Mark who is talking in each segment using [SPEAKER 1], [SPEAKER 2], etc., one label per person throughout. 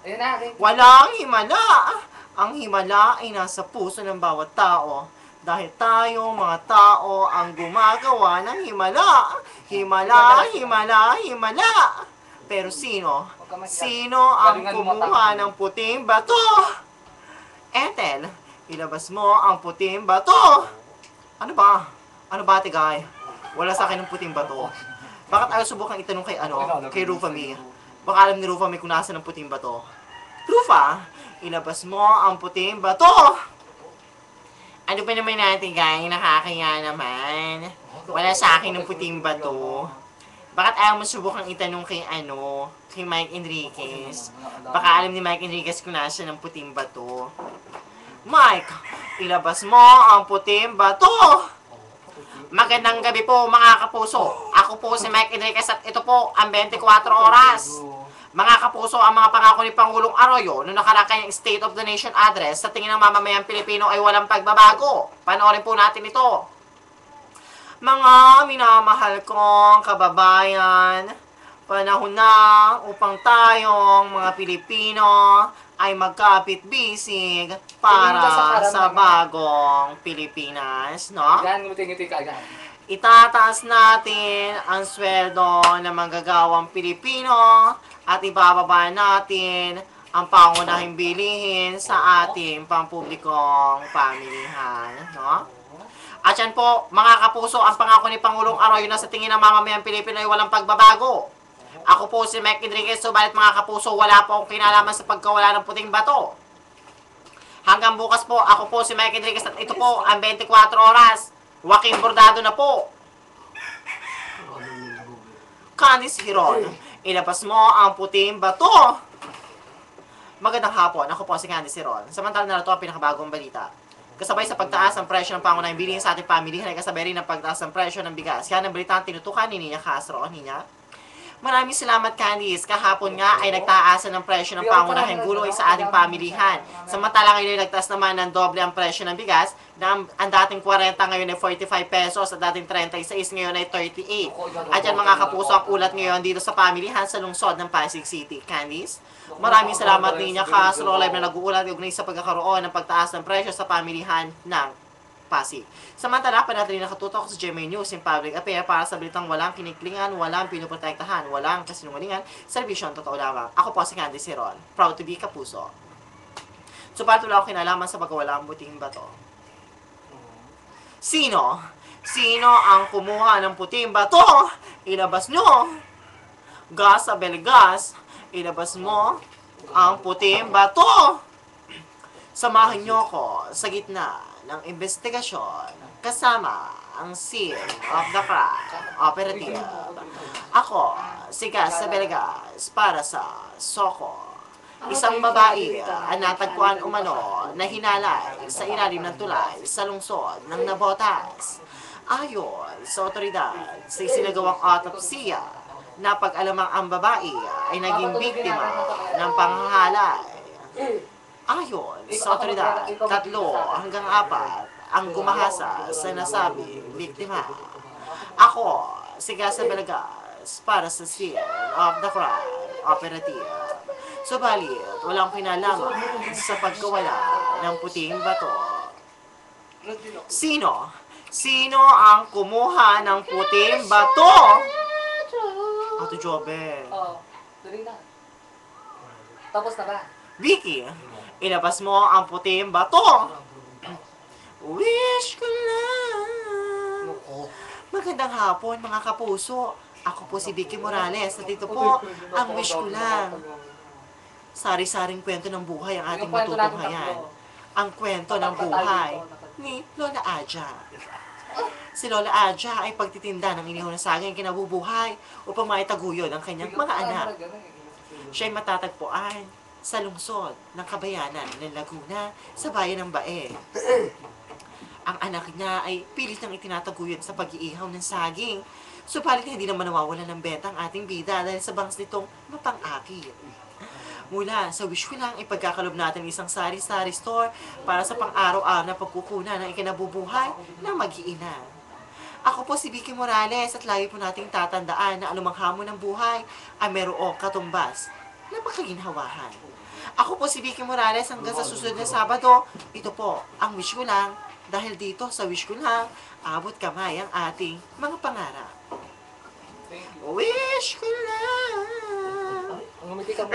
[SPEAKER 1] Ayun na,
[SPEAKER 2] Walang himala. Ang himala ay nasa puso ng bawat tao. Dahil tayong mga tao ang gumagawa ng himala. Himala, himala, himala. Pero sino? Sino ang kumuha ng puting bato? Ethel, ilabas mo ang puting bato. Ano ba? Ano ba, tigay? Wala sa akin ng puting bato. Bakit ayaw subukan itanong kay kay Rufami? Baka alam ni Rufami kung nasa ng puting bato. Rufa, ilabas mo ang puting bato. Ano ba naman natin, guys? Nakakaya naman. Wala sa akin ng puting bato. Bakit ayaw mo subukang itanong kay kay Mike Enriquez? Baka alam ni Mike Enriquez kung nasa ng puting bato. Mike, ilabas mo ang puting bato. Magandang gabi po, mga kapuso. Ako po si Mike Enriquez at ito po ang 24 oras. Mga kapuso, ang mga pangako ni Pangulong Arroyo noong nakalakay ng State of the Nation address sa tingin ng mamamayang Pilipino ay walang pagbabago. Panoorin po natin ito. Mga minamahal kong kababayan, panahon na upang tayong mga Pilipino ay magkapit-bisig para sa bagong Pilipinas, no?
[SPEAKER 1] Ngiti-ngiti ka agad.
[SPEAKER 2] Itataas natin ang sweldo ng manggagawang Pilipino at ibababa natin ang pangunahing bilihin sa ating pampublikong pamilihan, no? At yan po, mga kapuso, ang pangako ni Pangulong Arroyo na sa tingin ng mamamayang Pilipino ay walang pagbabago. Ako po si Mike Enriquez, subalit mga kapuso, wala po akong kinalaman sa pagkawala ng puting bato. Hanggang bukas po, ako po si Mike Enriquez at ito po ang 24 oras. Joaquin Bordado na po. Candice Hiron, ilabas mo ang puting bato. Magandang hapon, ako po si Candice Hiron. Samantala na ito ang pinakabagong balita. Kasabay sa pagtaas ng presyo ng pangunahing bilihin sa ating pamilihan ay kasabay rin ng pagtaas ng presyo ng bigas. Yan ang balita ang tinutukan ni Nina Castro. Nina? Maraming salamat, Candice. Kahapon nga ay nagtaasan ng presyo ng pangunahing gulay sa ating pamilihan. Samantala ngayon ay nagtaas naman ng doble ang presyo ng bigas na ang dating 40 ngayon ay 45 pesos at dating 36 ngayon ay 38. At yan mga kapuso ang ulat ngayon dito sa pamilihan sa lungsod ng Pasig City. Candice, maraming salamat Nina Castro live na nag-uulat ugnay sa pagkakaroon ng pagtaas ng presyo sa pamilihan ng Pasig. Samantala, panatili nakatutok sa GMA News in Public Affair para sa balitang walang kiniklingan, walang pinuprotektahan, walang kasinungalingan, serbisyon totoo lamang. Ako po si Candice Hiron, proud to be kapuso. Subalit wala ako kinalaman sa pagkawala ng puting bato. Sino? Sino ang kumuha ng puting bato? Ilabas nyo! Gas sa Belgas, ilabas mo ang puting bato! Samahan nyo ko sa gitna ng investigasyon kasama ang Seal of the Crime Operative. Ako, si Gas sa Belgas para sa Soko. Isang babae ang natagpuan umano na hinalay sa ilalim ng tulay sa lungsod ng Navotas. Ayon sa otoridad, sa isinagawang autopsiya, napag-alamang ang babae ay naging biktima ng panghahalay. Ayon sa otoridad, 3 hanggang 4 ang gumahasa sa nasabing biktima. Ako, si Gasa Belagas para sa Scene of the Crime Operative. Subalit, walang pinalaman sa pagkawala ng puting bato. Sino? Sino ang kumuha ng puting bato? Ato Jobe.
[SPEAKER 1] Oo, tuloy na. Tapos na ba?
[SPEAKER 2] Vicky, ilabas mo ang puting bato. Wish ko lang. Magandang hapon mga kapuso. Ako po si Vicky Morales at ito po ang wish ko lang. Sari-saring kwento ng buhay ang ating matutunghayan. Ang kwento ng buhay ni Lola Adja. Si Lola Adja ay pagtitinda ng inihaw na saging kinabubuhay upang maitaguyod ang kanyang mga anak. Siya ay matatagpuan sa lungsod ng Kabayanan ng Laguna sa bayan ng Bae. Ang anak niya ay pilit nang itinataguyod sa pag-iihaw ng saging. Subalit hindi naman nawawalan ng benta ang ating bida dahil sa bangs nitong mapang-akit. Mula sa wish ko lang, ipagkakalob natin isang sari-sari store para sa pang-araw-araw na pagkukunan ng ikinabubuhay ng mag-iina. Ako po si Vicky Morales at lagi po nating tatandaan na anumang hamon ng buhay ay merong katumbas na magkaginhawahan. Ako po si Vicky Morales hanggang sa susunod na Sabado. Ito po, ang wish ko lang. Dahil dito sa wish ko lang, abot kamay ang ating mga pangarap.
[SPEAKER 1] Thank you.
[SPEAKER 2] Wish ko lang.
[SPEAKER 1] Ngumiti ka mo.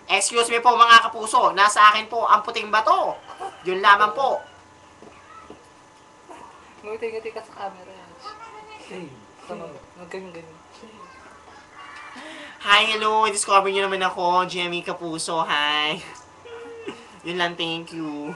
[SPEAKER 2] Excuse me po mga kapuso, nasa akin po ang puting bato. Yun lamang po.
[SPEAKER 1] Ngumiti ka sa camera. Tama. Ganyan.
[SPEAKER 2] Hi, hello. Discover niyo naman ako, Jemmy Kapuso. Hi. Yun lang, thank you.